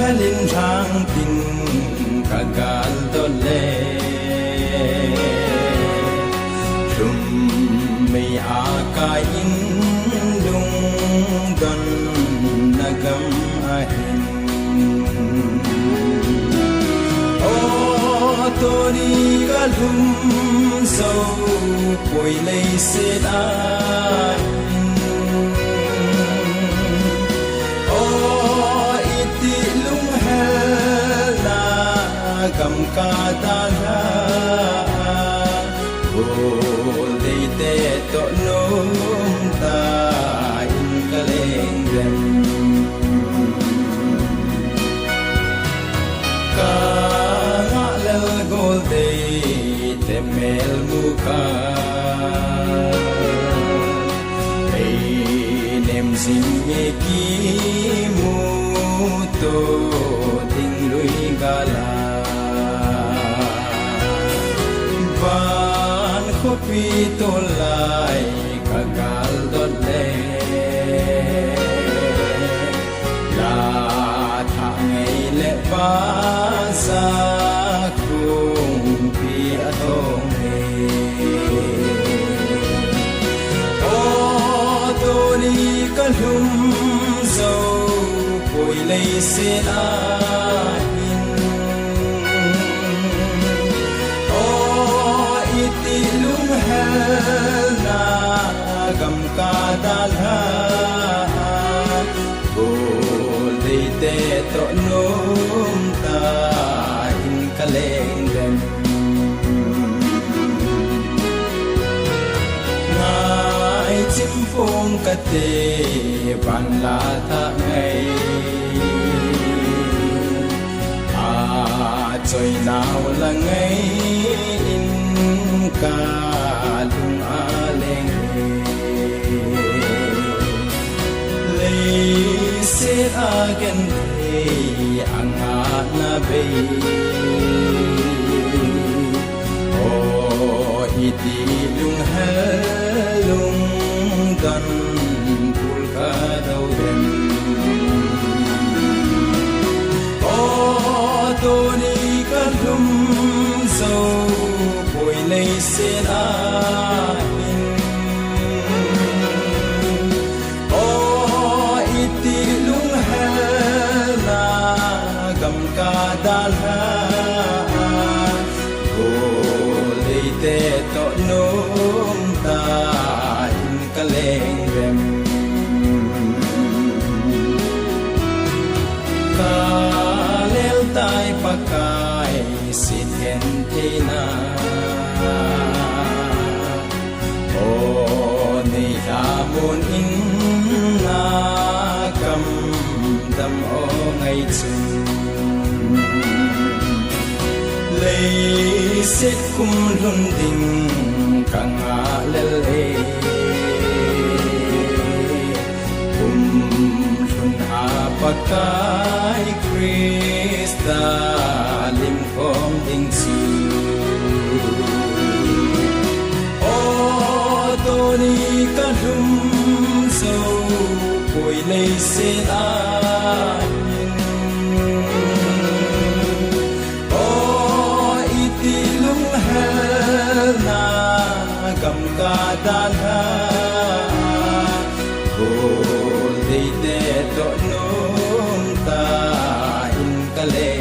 kalin rang tin kagal dole rum me akain dung don nagam ahin o tori galum so koi lei se da cầm ca ta ra vô đi tê to nôm ta in ca lên rem ca ngã lel gol de te mel muka ei nem sim me ki mu to ting lui gala van kopi tolai kagal dole la tha ngai le pa sa kung pi atong he o to ni kalum so koi lei se a gam ka dalha bol de te to nom ta in kaleng dem ngai chim phong ka te ban la tha ngai a choi nào là ngai in ka lung a leng se again anga na be o iti lung halung dan pul ka dau den o to ni ka lum so poi lei se a dalha golei te to nom ta in kaleng rem kalel tai pakai siten tina o nei amun in na kam dam o ngai chu lei se kum lun ding kanga lele kum lun apakai krista lim kom ding si o to ni ka dum so koi lei se da gam ka dalha golei te to nom ta in kale